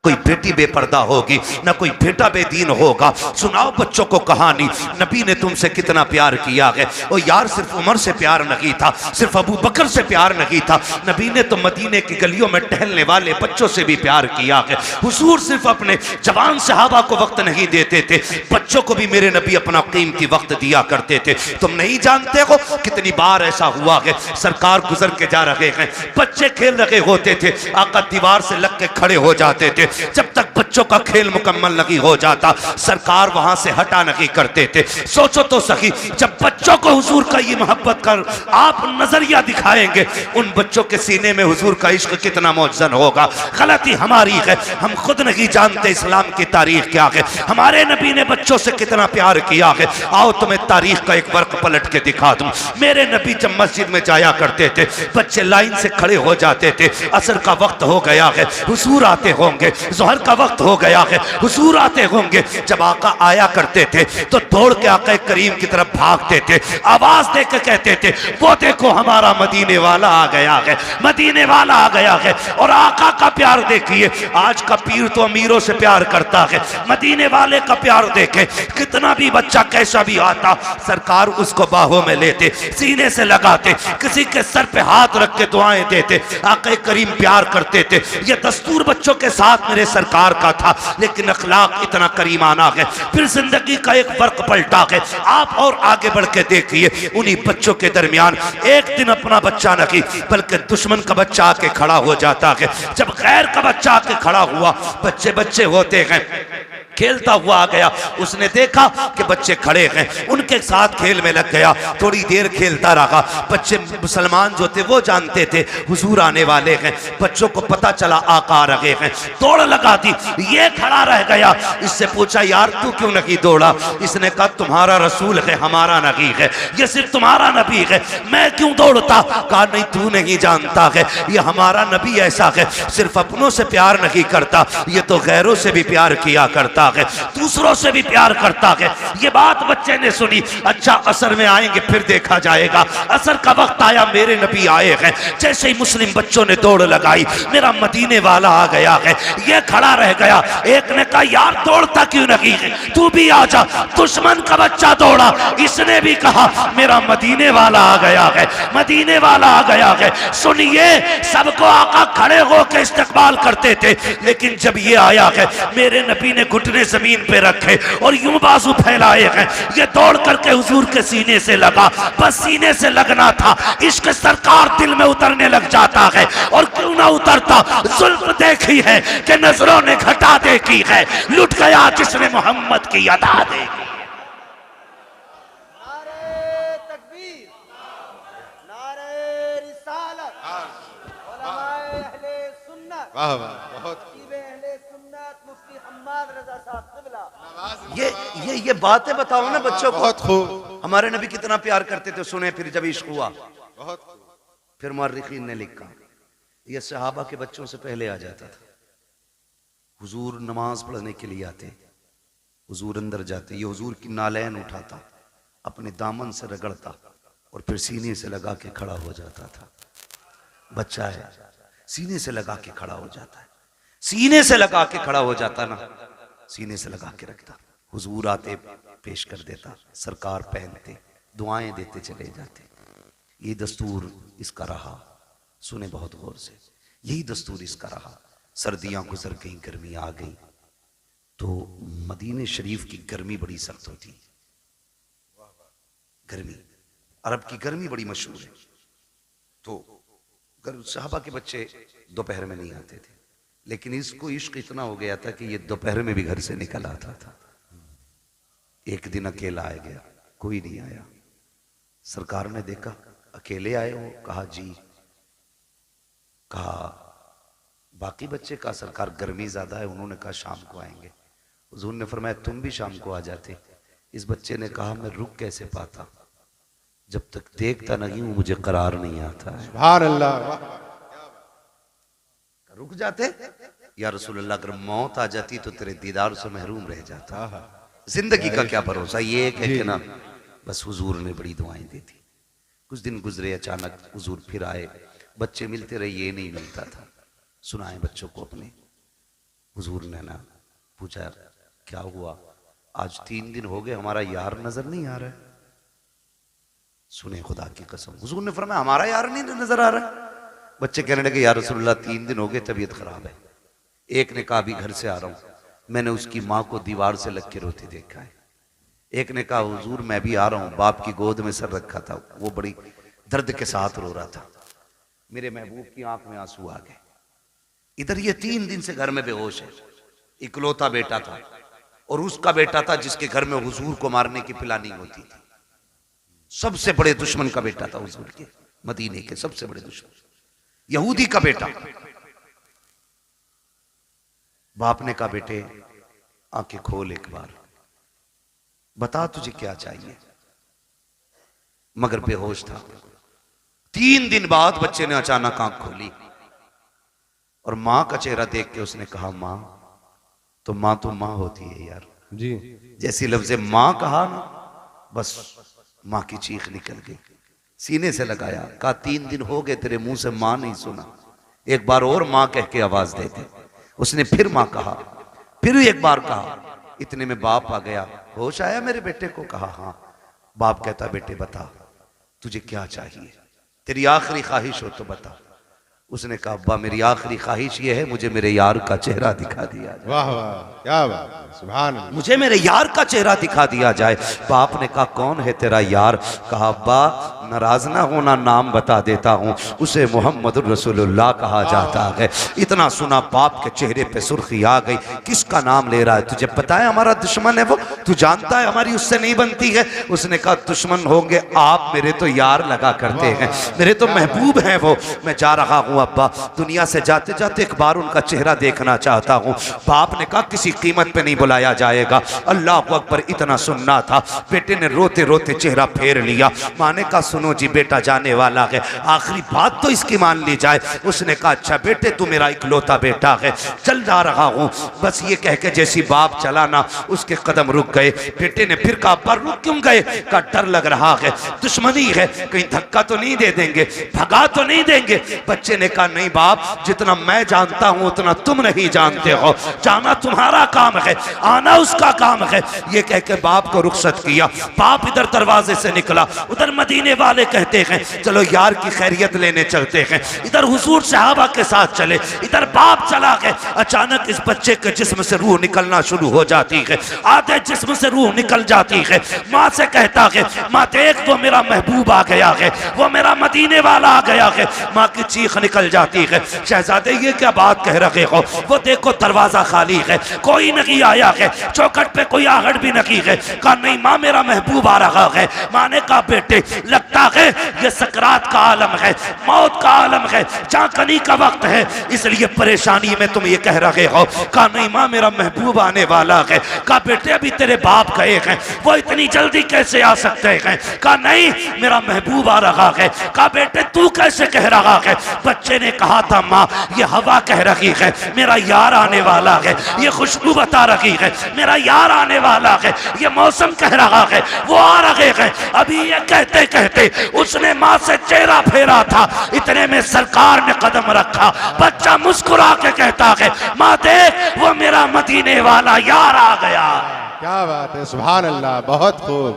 कोई बेटी बेपर्दा होगी, ना कोई बेटा बेदीन होगा। सुनाओ बच्चों को कहानी, नबी ने तुमसे कितना प्यार किया है। ओ यार, सिर्फ उमर से प्यार नहीं था, सिर्फ अबू बकर से प्यार नहीं था, नबी ने तो मदीने की गलियों में टहलने वाले बच्चों से भी प्यार किया है। हुजूर सिर्फ अपने जवान सहाबा को वक्त नहीं देते थे, बच्चों को भी मेरे नबी अपना कीमती वक्त दिया करते थे। तुम नहीं जानते हो कितनी बार ऐसा हुआ है, सरकार गुजर के जा रहे हैं, बच्चे खेल रहे होते थे, आका दीवार से लग के खड़े हो जाते थे। जब तक बच्चों का खेल मुकम्मल नहीं हो जाता, सरकार वहां से हटा नहीं करते थे। सोचो तो सही, जब बच्चों को हुजूर का ये मोहब्बत कर आप नजरिया दिखाएंगे, उन बच्चों के सीने में हुजूर का इश्क कितना मौजन होगा। गलती हमारी है, हम खुद नहीं जानते इस्लाम की तारीख क्या है, हमारे नबी ने बच्चों से कितना प्यार किया है। आओ तुम्हें तारीख का एक वर्क पलट के दिखा दूं। मेरे नबी जब मस्जिद में जाया करते थे, बच्चे लाइन से खड़े हो जाते थे, असर का वक्त हो गया है, हुजूर आते होंगे, जोहर का वक्त हो गया है, हुजूर आते होंगे। जब आका आया करते थे तो दौड़ के आका करीम की तरफ भागते थे, आवाज देकर कहते थे, वो देखो हमारा मदीने वाला आ गया है, मदीने वाला आ गया है। और आका का प्यार देखिए, आज का पीर तो अमीरों से प्यार करता है, मदीने वाले का प्यार देखे, कितना भी बच्चा कैसा भी आता, सरकार उसको बाहों में लेते, सीने से लगाते, किसी के सर पे हाथ रख के दुआएं देते। आका करीम प्यार करते थे। ये दस्तूर बच्चों के साथ मेरे सरकार का था, लेकिन अखलाक इतना करीमाना है। फिर जिंदगी का एक फर्क पलटा है। आप और आगे बढ़ के देखिए, उन्हीं बच्चों के दरमियान एक दिन अपना बच्चा नहीं बल्कि दुश्मन का बच्चा आके खड़ा हो जाता है। जब गैर का बच्चा आके खड़ा हुआ, बच्चे बच्चे होते हैं, खेलता हुआ आ गया, उसने देखा कि बच्चे खड़े हैं, उनके साथ खेल में लग गया। थोड़ी देर खेलता रहा, बच्चे मुसलमान जो थे वो जानते थे हुजूर आने वाले हैं, बच्चों को पता चला आका आ रहे हैं, दौड़ लगा दी। ये खड़ा रह गया, इससे पूछा यार तू क्यों नहीं दौड़ा? इसने कहा तुम्हारा रसूल है, हमारा नबी है, ये सिर्फ तुम्हारा नबी है, मैं क्यों दौड़ता? कहा नहीं तू नहीं जानता है, ये हमारा नबी ऐसा है, सिर्फ अपनों से प्यार नहीं करता, ये तो गैरों से भी प्यार किया करता है, दूसरों से भी प्यार करता है। ये बात बच्चे ने सुनी। अच्छा असर में आएंगे फिर देखा जाएगा। असर का वक्त आया, मेरे नबी आए हैं। जैसे ही मुस्लिम बच्चों ने दौड़ लगाई, मेरा मदीने वाला आ गया है। ये खड़ा रह गया। एक ने कहा यार दौड़ता क्यों नहीं है, तू भी आ जा। दुश्मन का बच्चा दौड़ा, इसने भी कहा मेरा मदीने वाला आ गया है, मदीने वाला आ गया है। सुनिए, सबको आका खड़े होकर इस्तकबाल करते थे, लेकिन जब ये आया है, मेरे नबी ने घुटने जमीन पे रखे और यूं बाजू फैलाए हैं। ये दौड़ करके हुजूर के सीने से लगा, बस सीने से लगना था, इश्क सरकार दिल में उतरने लग जाता है। और क्यों ना उतरता, जुल्म देखी है कि नजरों ने घटा देखी है, लुट गया जिसने मोहम्मद की अदा देखी। नारे तकबीर, नारे रिसालत, उलमाए अहले सुन्नत, वाह वाह, बहुत अहले सुन्नत, मुफ्ती हम्माद रजा साहब क़िबला। ये बातें बताओ ना बच्चों को, बहुत खूब, हमारे नबी कितना प्यार करते थे। सुने फिर जब इश्क हुआ, बहुत खूब। फिर मुअर्रिखीन ने लिखा ये सहाबा के बच्चों से पहले आ जाता था। हुजूर नमाज पढ़ने के लिए आते, हुजूर अंदर जाते, ये हुजूर की नालैन उठाता, अपने दामन से रगड़ता और फिर सीने से लगा के खड़ा हो जाता था। बच्चा है, सीने से लगा के खड़ा हो जाता है, सीने से लगा के खड़ा हो जाता ना, सीने से लगा के रखता। हुजूर आते पेश कर देता, सरकार पहनते, दुआएं देते चले जाते। ये दस्तूर इसका रहा। सुने बहुत गौर से, यही दस्तूर इसका रहा। सर्दियां गुजर गई, गर्मी आ गई, तो मदीने शरीफ की गर्मी बड़ी सख्त होती। गर्मी, अरब की गर्मी बड़ी मशहूर है। तो सहाबा के बच्चे दोपहर में नहीं आते थे, लेकिन इसको इश्क इतना हो गया था कि ये दोपहर में भी घर से निकल आता था। एक दिन अकेला आ गया, कोई नहीं आया। सरकार ने देखा अकेले आए हो, कहा जी। कहा बाकी बच्चे, का सरकार गर्मी ज्यादा है, उन्होंने कहा शाम को आएंगे। हुजूर ने फरमाया तुम भी शाम को आ जाते। इस बच्चे ने कहा मैं रुक कैसे पाता, जब तक देखता नहीं हूं मुझे करार नहीं आता है। सुभान अल्लाह, रुक जाते या रसूलुल्लाह, अगर मौत आ जाती तो तेरे दीदार से महरूम रह जाता। जिंदगी का क्या भरोसा, ये एक है कि ना। बस हुजूर ने बड़ी दुआएं दी थी। कुछ दिन गुजरे, अचानक हुजूर फिर आए, बच्चे मिलते रहे, ये नहीं मिलता था। सुनाए बच्चों को अपने, हुजूर ने ना पूछा क्या हुआ, आज 3 दिन हो गए हमारा यार नजर नहीं आ रहा है। सुने खुदा की कसम, हुजूर ने फरमाया हमारा यार नहीं नजर आ रहा है। बच्चे कहने लगे या रसूलुल्लाह 3 दिन हो गए तबीयत खराब है। एक ने कहा अभी घर से आ रहा हूं, मैंने उसकी माँ को दीवार से लग के रोते देखा है। एक ने कहा हुजूर मैं भी आ रहा हूं, बाप की गोद में सर रखा था, वो बड़ी दर्द के साथ रो रहा था, मेरे महबूब की आंख में आंसू आ गए। इधर ये 3 दिन से घर में बेहोश है, इकलौता बेटा था और उसका बेटा था जिसके घर में हुजूर को मारने की प्लानिंग होती थी। सबसे बड़े दुश्मन का बेटा था हुजूर के, मदीने के सबसे बड़े दुश्मन, यहूदी का बेटा। बाप ने कहा बेटे आंखें खोल एक बार, बता तुझे क्या चाहिए। मगर बेहोश था। 3 दिन बाद बच्चे ने अचानक आंख खोली और मां का चेहरा देख के उसने कहा मां तो मां होती है यार जी। जैसी लफ्ज़ मां कहा ना बस मां की चीख निकल गई, सीने से लगाया, कहा 3 दिन हो गए तेरे मुंह से मां नहीं सुना, एक बार और मां कह के आवाज दे दे। उसने फिर मां कहा, फिर एक बार कहा। इतने में बाप आ गया, होश आया मेरे बेटे को? कहा हाँ। बाप कहता बेटे बता तुझे क्या चाहिए, तेरी आखिरी ख्वाहिश हो तो बता। उसने कहा अब्बा मेरी आखिरी ख्वाहिश ये है मुझे मेरे यार का चेहरा दिखा दिया जाए। वाह वाह क्या बात है, सुभान अल्लाह। मुझे मेरे यार का चेहरा दिखा दिया जाए। बाप ने कहा कौन है तेरा यार? कहा अब्बा नाराज ना होना, नाम बता देता हूँ, उसे मोहम्मद रसूलुल्लाह कहा जाता है। इतना सुना बाप के चेहरे पे सुर्खी आ गई, किसका नाम ले रहा है? तुझे पता है हमारा दुश्मन है वो, तू जानता है हमारी उससे नहीं बनती है। उसने कहा दुश्मन होंगे आप, मेरे तो यार लगा करते हैं, मेरे तो महबूब हैं वो। मैं जा रहा हूँ अब्बा, दुनिया से जाते जाते एक बार उनका चेहरा देखना चाहता हूँ। बाप ने कहा किसी कीमत पे नहीं बुलाया जाएगा। अल्लाह अकबर, इतना सुनना था। बेटे ने रोते रोते चेहरा फेर लिया। माँ ने कहा सुनो जी बेटा जाने वाला है, आखिरी बात तो इसकी मान ली जाए। उसने कहा अच्छा बेटे तू मेरा इकलौता बेटा है, चल जा रहा हूँ। बस ये कह के जैसी बाप चला ना उसके कदम रुक गए। बेटे ने फिर कहा पर रुक क्यों गए? का डर लग रहा है, दुश्मनी है, कहीं धक्का तो नहीं दे देंगे, भगा तो नहीं देंगे। बच्चे ने कहा नहीं बाप, जितना मैं जानता हूं उतना तुम नहीं जानते हो, जाना तुम्हारा काम है, आना उसका काम है। ये कह के बाप को रुखसत किया। बाप इधर दरवाजे से निकला, उधर मदीने वाले कहते हैं चलो यार की खैरियत लेने चलते हैं। इधर हुजूर सहाबा के साथ चले, इधर बाप चला गए। अचानक इस बच्चे के जिस्म से रूह निकलना शुरू हो जाती है, आधे जिस्म से रूह निकल जाती है। माँ से कहता है माँ देख वो मेरा महबूब आ गया है, वो मेरा मदीने वाला आ गया है। माँ की चीख निकल जाती है, शहजादे ये क्या बात कह रहे हो? वो देखो दरवाजा खाली है, कोई नहीं आया है, चौखट पे कोई आहट भी नहीं है। कहा नहीं माँ मेरा महबूब आ रहा है। माँ ने कहा बेटे लगता है ये सकरात का आलम है, मौत का आलम है, जांकनी का वक्त है, इसलिए परेशानी में तुम ये कह रहे हो। कहा नहीं माँ मेरा महबूब आने वाला है। कहा बेटे अभी तेरे बाप गए हैं, वो इतनी जल्दी कैसे आ सकते हैं? कहा नहीं मेरा महबूब आ रहा है। कहा बेटे तू कैसे कह रहा है? बच्चे ने कहा था माँ ये हवा कह रही है मेरा यार आने वाला है, ये खुशबू बता रही है मेरा यार आने वाला है, ये मौसम कह रहा है वो आ रहे हैं। अभी ये कहते कहते उसने माँ से चेहरा फेरा था, इतने में सरकार ने कदम रखा। बच्चा मुस्कुरा के कहता है माँ देख वो मेरा मदीने वाला यार आ गया। क्या बात है, सुभान अल्लाह, बहुत खूब,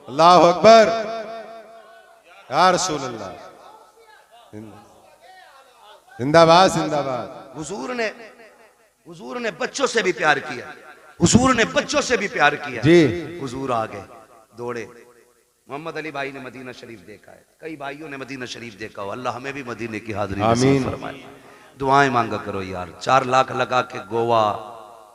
अल्लाह अकबर, या रसूल अल्लाह, जिंदाबाद जिंदाबाद। हुजूर ने बच्चों से भी प्यार किया, हुजूर ने बच्चों से भी प्यार किया जी। हुजूर आ गए दौड़े। मोहम्मद अली भाई ने मदीना शरीफ देखा है, कई भाइयों ने मदीना शरीफ देखा हो, अल्लाह हमें भी मदीने की हाजिरी नसीब फरमाए। दुआएं मांगा करो यार, 4 लाख लगा के गोवा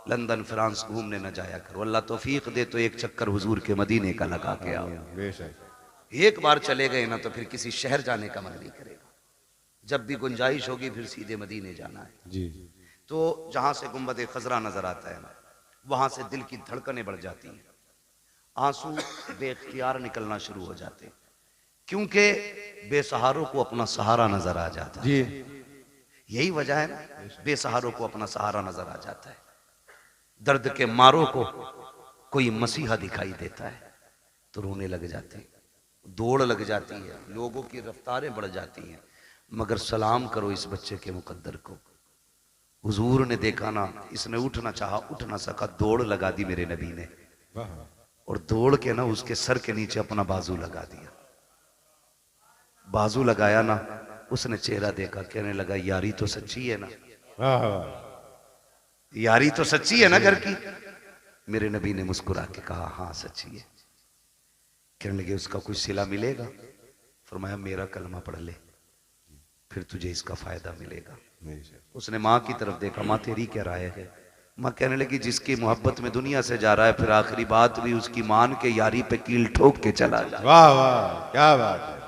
लंदन फ्रांस घूमने न जाया करो, अल्लाह तौफीक दे तो एक चक्कर हुजूर के मदीने का लगा के आओ। बेशक एक बार चले गए ना तो फिर किसी शहर जाने का मन नहीं करेगा, जब भी गुंजाइश होगी फिर सीधे मदीने जाना है जी। तो जहां से गुंबद खजरा नजर आता है ना वहां से दिल की धड़कनें बढ़ जाती हैं, आंसू बेख्तियार निकलना शुरू हो जाते हैं, क्योंकि बेसहारों को अपना सहारा नजर आ जाता है जी। यही वजह है ना, बेसहारों को अपना सहारा नजर आ जाता है। दर्द के मारों को कोई मसीहा दिखाई देता है तो रोने लग जाते हैं, दौड़ लग जाती है, लोगों की रफ्तारें बढ़ जाती हैं। मगर सलाम करो इस बच्चे के मुकद्दर को, हुजूर ने देखा ना, इसने उठना चाहा, उठ ना सका, दौड़ लगा दी मेरे नबी ने, और दौड़ के ना उसके सर के नीचे अपना बाजू लगा दिया। बाजू लगाया ना, उसने चेहरा देखा, कहने लगा यारी तो सच्ची है ना, यारी तो सच्ची है ना घर की। मेरे नबी ने मुस्कुरा के कहा हाँ सच्ची है। कहने लगे उसका कुछ सिला मिलेगा? फरमाया मेरा कलमा पढ़ ले, फिर तुझे इसका फायदा मिलेगा। उसने माँ की तरफ देखा, माँ तेरी क्या राय है? माँ कहने लगी जिसकी मोहब्बत में दुनिया से जा रहा है, फिर आखिरी बात भी उसकी मान के यारी पे कील ठोक के चला जाए। वाह वाह क्या बात है।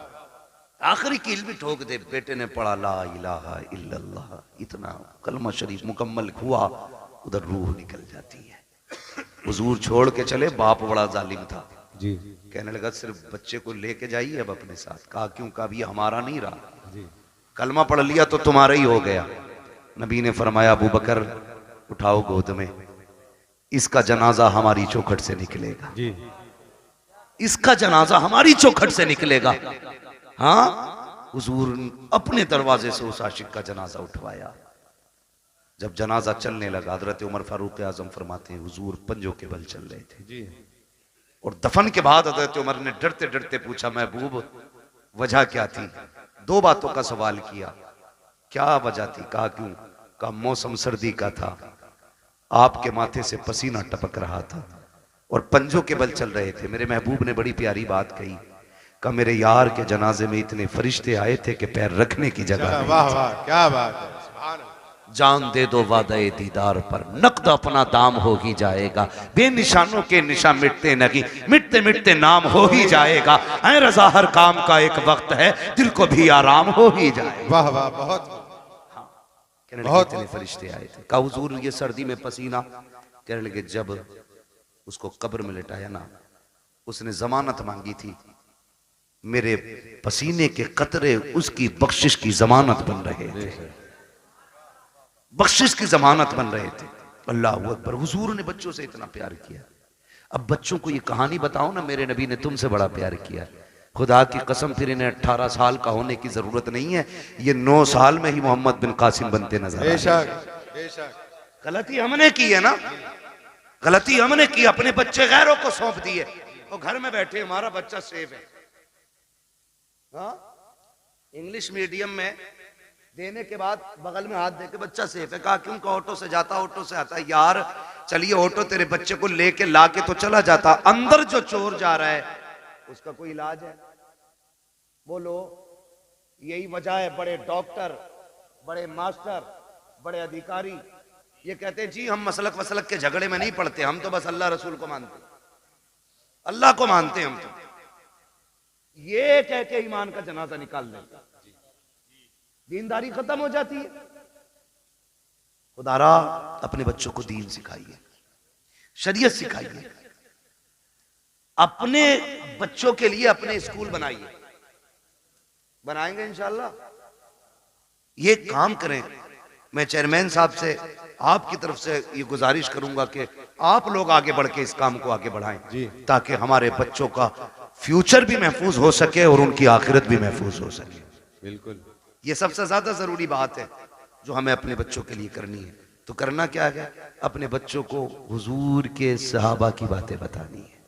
आखिरी कील भी ठोक दे। बेटे ने पढ़ा ला इलाहा इल्लल्लाह, इतना कलमा शरीफ मुकम्मल हुआ, उधर रूह निकल जाती है। हुजूर छोड़ के चले, बाप बड़ा जालिम था जी। कहने लगा सिर्फ बच्चे को लेके जाइए अब अपने साथ। कहा क्यों? कहा भी हमारा नहीं रहा जी, कलमा पढ़ लिया तो तुम्हारा ही हो गया। नबी ने फरमाया अबू बकर उठाओ गोद में, इसका जनाजा हमारी चौखट से निकलेगा जी, इसका जनाजा हमारी चौखट से निकलेगा। हाँ, हुजूर अपने दरवाजे से उस आशिक का जनाजा उठवाया। जब जनाजा चलने लगा, हजरत उमर फारूक आजम फरमाते हैं हुजूर पंजों के बल चल रहे थे जी। और दफन के बाद हजरत उमर ने डरते डरते पूछा महबूब वजह क्या थी? दो बातों का सवाल किया। क्या वजह थी? कहा क्यों? कहा मौसम सर्दी का था, आपके माथे से पसीना टपक रहा था और पंजों के बल चल रहे थे। मेरे महबूब ने बड़ी प्यारी बात कही, कहा मेरे यार के जनाजे में इतने फरिश्ते आए थे कि पैर रखने की जगह। वाह वाह क्या बात है। जान दे दो वादे दीदार पर, नकद अपना दाम हो ही जाएगा। बेनिशानों के निशान मिटते नहीं, मिटते मिटते नाम हो ही जाएगा। ऐ रजा हर काम का एक वक्त है, दिल को भी आराम हो ही जाएगा। वाह वाह बहुत कहने लगे इतने फरिश्ते आए थे। कहा हुजूर ये सर्दी में पसीना? कहने लगे जब उसको कब्र में लिटाया ना, उसने जमानत मांगी थी, मेरे पसीने के कतरे उसकी बख्शिश की जमानत बन रहे थे, बख्शिश की जमानत बन रहे थे। अल्लाह अकबर। हुजूर ने बच्चों से इतना प्यार किया। अब बच्चों को ये कहानी बताओ ना, मेरे नबी ने तुमसे बड़ा प्यार किया। खुदा की कसम फिर इन्हें 18 साल का होने की जरूरत नहीं है, ये 9 साल में ही मोहम्मद बिन कासिम बनते नजर आए। गलती हमने की है ना, गलती हमने की, अपने बच्चे गैरों को सौंप दिए और घर में बैठे हमारा बच्चा सेफ है। हाँ, इंग्लिश मीडियम में देने के बाद बगल में हाथ देके बच्चा सेफ है। कहा क्यों? का ऑटो से जाता, ऑटो से आता। यार चलिए ऑटो तेरे बच्चे को लेके लाके तो चला जाता, अंदर जो चोर जा रहा है उसका कोई इलाज है? बोलो। यही वजह है बड़े डॉक्टर, बड़े मास्टर, बड़े अधिकारी ये कहते हैं जी हम मसलक वसलक के झगड़े में नहीं पड़ते, हम तो बस अल्लाह रसूल को मानते, अल्लाह को मानते हैं हम तो। ये कह के ईमान का जनाजा निकाल दें, दीनदारी खत्म हो जाती है। खुदारा अपने बच्चों को दीन सिखाइए, शरीयत सिखाइए, अपने बच्चों के लिए अपने स्कूल बनाइए। बनाएंगे इंशाअल्लाह। ये काम करें। मैं चेयरमैन साहब से आपकी तरफ से ये गुजारिश करूंगा कि आप लोग आगे बढ़ के इस काम को आगे बढ़ाएं जी, ताकि हमारे बच्चों का फ्यूचर भी महफूज हो सके और उनकी आखिरत भी महफूज हो सके। बिल्कुल, ये सबसे ज्यादा जरूरी बात है जो हमें अपने बच्चों के लिए करनी है। तो करना क्या है? अपने बच्चों को हुजूर के सहाबा की बातें बतानी है।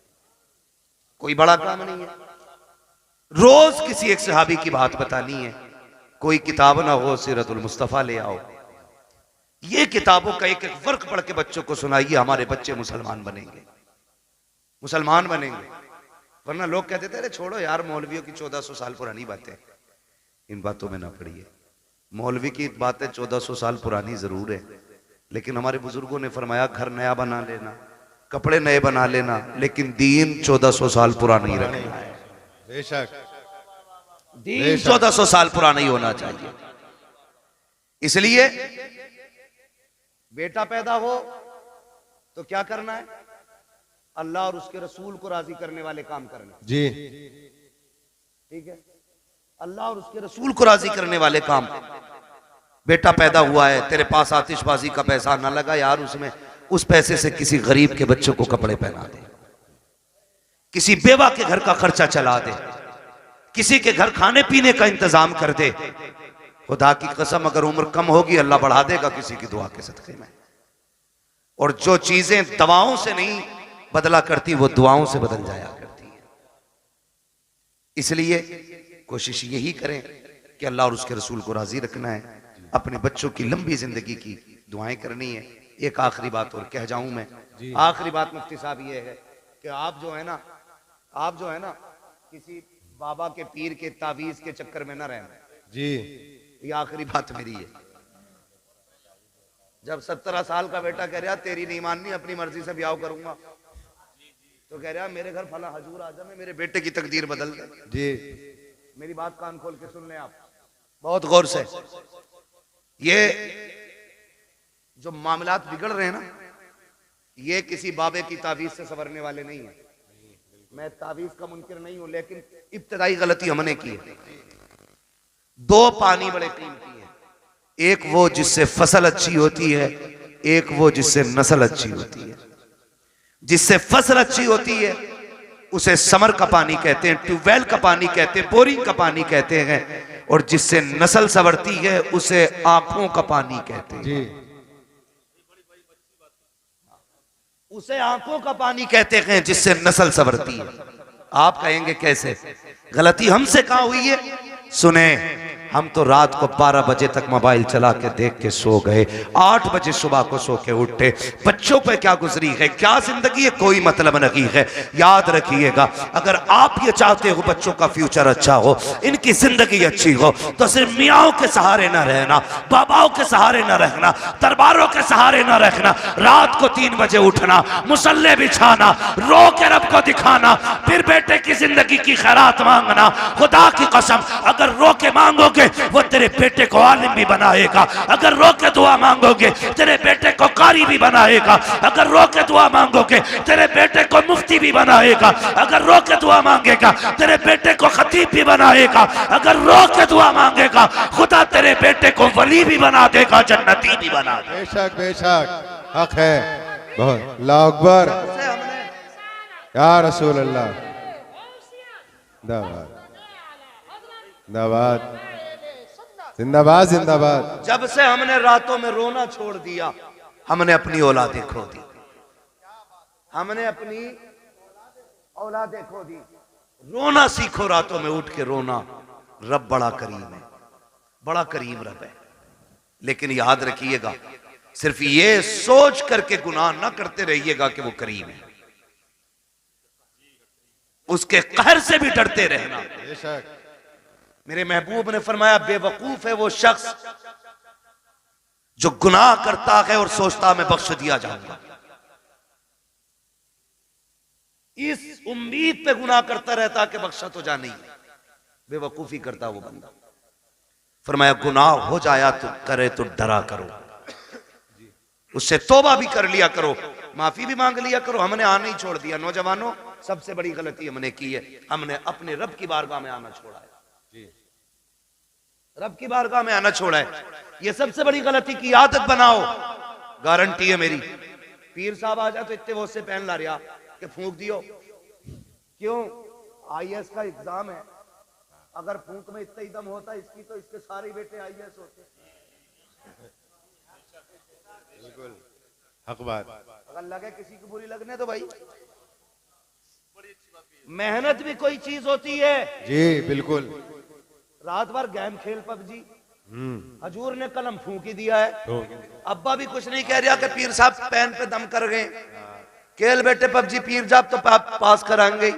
कोई बड़ा काम नहीं है, रोज किसी एक सहाबी की बात बतानी है। कोई किताब ना हो, सीरतुल मुस्तफा ले आओ, ये किताबों का एक एक वर्क पढ़ के बच्चों को सुनाइए। हमारे बच्चे मुसलमान बनेंगे, मुसलमान बनेंगे। वरना लोग कहते थे अरे छोड़ो यार, मौलवियों की 1400 साल पुरानी बातें, इन बातों में ना पड़िए। मौलवी की बातें 1400 साल पुरानी जरूर है, लेकिन हमारे बुजुर्गों ने फरमाया घर नया बना लेना, कपड़े नए बना लेना, लेकिन दीन 1400 साल पुराना ही रखना है। बेशक दीन 1400 साल पुराना ही होना चाहिए। इसलिए बेटा पैदा हो तो क्या करना है? अल्लाह और उसके रसूल को राजी करने वाले काम करना जी, ठीक है। अल्लाह और उसके रसूल को राजी करने वाले काम। बेटा पैदा हुआ है, तेरे पास आतिशबाजी का पैसा ना लगा यार, उसमें उस पैसे से किसी गरीब के बच्चों को कपड़े पहना दे, किसी बेवा के घर का खर्चा चला दे, किसी के घर खाने पीने का इंतजाम कर दे। खुदा की कसम अगर उम्र कम होगी अल्लाह बढ़ा देगा किसी की दुआ के सदके में। और जो चीजें दवाओं से नहीं बदला करती वो दुआओं से बदल जाया करती है। इसलिए कोशिश यही करें कि अल्लाह और उसके रसूल को राजी रखना है, अपने बच्चों की लंबी जिंदगी की दुआएं करनी है। एक आखिरी बात और कह जाऊं मैं, आखिरी बात मुफ्ती साहब ये है कि आप जो है ना किसी बाबा के पीर के तावीज के चक्कर में ना रहना जी। ये आखिरी बात मेरी है। जब 17 साल का बेटा कह रहा तेरी नहीं माननी अपनी मर्जी से ब्याह करूंगा, तो कह रहा मेरे घर फला हजूर आजा मैं मेरे बेटे की तकदीर बदल दे। जी मेरी बात कान खोल के सुन लें आप बहुत गौर से। ये जो मामलात बिगड़ रहे हैं ना, ये किसी बाबे की तावीज से संवरने वाले नहीं है। मैं तावीज का मुनकिर नहीं हूं, लेकिन इब्तदाई गलती हमने की है। दो पानी बड़े कीमती हैं, एक वो जिससे फसल अच्छी होती है, एक वो जिससे नस्ल अच्छी होती है। जिससे फसल अच्छी होती है उसे समर का पानी कहते हैं, ट्यूबवेल का पानी कहते हैं, बोरिंग का पानी कहते हैं। और जिससे नस्ल संवरती है उसे आंखों का पानी कहते हैं जी। उसे आंखों का पानी कहते हैं जिससे नस्ल संवरती है। आप कहेंगे कैसे? गलती हमसे कहां हुई है? सुने, हम तो रात को 12 बजे तक मोबाइल चला के देख के सो गए, 8 बजे सुबह को सो के उठे। बच्चों पे क्या गुजरी है, क्या जिंदगी है, कोई मतलब नहीं है। याद रखिएगा, अगर आप ये चाहते हो बच्चों का फ्यूचर अच्छा हो, इनकी जिंदगी अच्छी हो, तो सिर्फ मियाओं के सहारे ना रहना, बाबाओं के सहारे ना रहना, दरबारों के सहारे ना रखना। रात को 3 बजे उठना, मुसल्ले बिछाना, रो के रब को दिखाना, फिर बेटे की जिंदगी की खैरात मांगना। खुदा की कसम अगर रो के मांगोगे वो तेरे बेटे को आलिम भी बनाएगा, अगर रो के दुआ मांगोगे तेरे बेटे को कारी भी बनाएगा, अगर रो के दुआ मांगोगे तेरे बेटे को मुफ्ती भी बनाएगा, अगर रो के दुआ मांगेगा तेरे बेटे को खतीब भी बनाएगा, अगर रो के दुआ मांगेगा खुदा तेरे बेटे को वली भी बना देगा, जन्नती भी बना देगा। बेशक बेशक हक है बहुत। अल्लाह अकबर या रसूल अल्लाह। जिंदाबाद जिंदाबाद जिंदाबाद जिंदाबाद। जब से हमने रातों में रोना छोड़ दिया, हमने अपनी औलादें खो दी, हमने अपनी औलादें खो दी। रोना सीखो, रातों में उठ के रोना। रब बड़ा करीम है, बड़ा करीम रब है। लेकिन याद रखिएगा, सिर्फ ये सोच करके गुनाह ना करते रहिएगा कि वो करीम है, उसके कहर से भी डरते रहना। बेशक मेरे महबूब ने फरमाया, बेवकूफ है वो शख्स जो गुनाह करता है और सोचता मैं बख्श दिया जाऊंगा। इस उम्मीद पे गुनाह करता रहता कि बख्शा तो जानी, बेवकूफी करता वो बंदा। फरमाया गुनाह हो जाया तो करे तो डरा करो, उससे तौबा भी कर लिया करो, माफी भी मांग लिया करो। हमने आना ही छोड़ दिया। नौजवानों, सबसे बड़ी गलती हमने की है, हमने अपने रब की बारगाह में आना छोड़ा है। रब की बारगाह में आना छोड़ा है, ये सबसे बड़ी गलती की आदत बनाओ। गारंटी है मेरी, पीर साहब आ जाए तो इतने वो से पहन ला रहा कि फूंक दियो। क्यों? आईएएस का एग्जाम है, अगर फूंक में इतना ही दम होता इसकी तो इसके सारे बेटे आईएएस होते। बिल्कुल हक बात। अगर लगे किसी को बुरी लगने तो भाई, मेहनत भी कोई चीज होती है। जी बिल्कुल। रात भर गेम खेल पबजी, हजूर ने कलम फूंक ही दिया है। अब्बा भी कुछ नहीं कह रहा कि पीर साहब पेन पे दम कर गए, खेल बेटे पबजी, पीर साहब तो पास कराएंगे।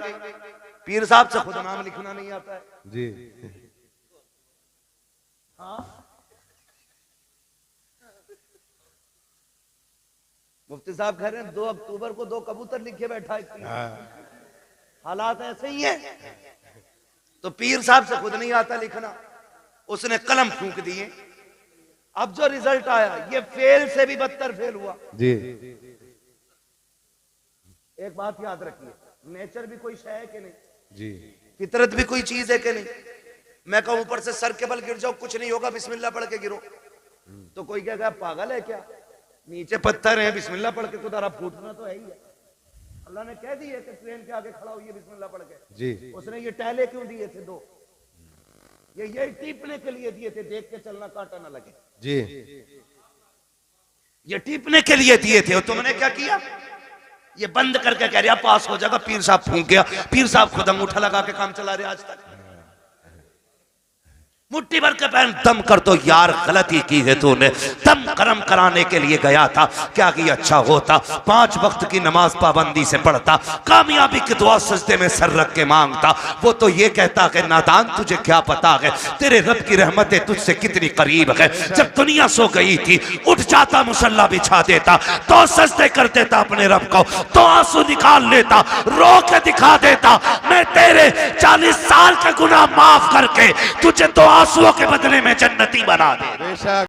पीर साहब से खुद नाम लिखना नहीं आता है जी। हाँ, मुफ्ती साहब कह रहे हैं 2 अक्टूबर को 2 कबूतर लिखे बैठा है। हालात ऐसे ही है। तो पीर साहब से खुद नहीं आता लिखना, उसने कलम फूंक दिए। अब जो रिजल्ट आया ये फेल से भी बदतर फेल हुआ जी। एक बात याद रखिए, नेचर भी कोई शय है कि नहीं, जी फितरत भी कोई चीज है कि नहीं। मैं कहूं ऊपर से सर के बल गिर जाओ, कुछ नहीं होगा, बिस्मिल्लाह पढ़ के गिरो, तो कोई कहेगा पागल है क्या, नीचे पत्थर है, बिस्मिल्लाह पढ़ के खुदा फूटना तो है ही है। अल्लाह ने कह दी है कि ट्रेन के आगे खड़ा हुई बिस्मिल्लाह पढ़ के जी। उसने ये टहले क्यों दिए थे 2? ये टीपने के लिए दिए थे, देख के चलना कांटा ना लगे। जी ये टीपने के लिए दिए थे और तुमने क्या किया? ये बंद करके कह रहा पास हो जाएगा। पीर साहब फूंक गया। पीर साहब खुद अंगूठा लगा के काम चला रहे आज तक। मुट्ठी भर के पहन दम कर दो यार, गलती की है तूने। दम गरम कराने के लिए गया था, क्या कि अच्छा होता 5 वक्त की नमाज पाबंदी से पढ़ता, कामयाबी की दुआ सजदे में सर रख के मांगता। वो तो ये कहता कि नादान तुझे क्या पता है तेरे रब की रहमतें तुझसे कितनी करीब है। जब दुनिया सो गई थी उठ जाता, मुसल्ला बिछा देता, तो सजदे कर देता अपने रब को, तो आंसू निकाल लेता, रो के दिखा देता मैं तेरे 40 साल के गुनाह माफ करके तुझे तो आंसुओं के बदले में जन्नती बना दे। बेशक।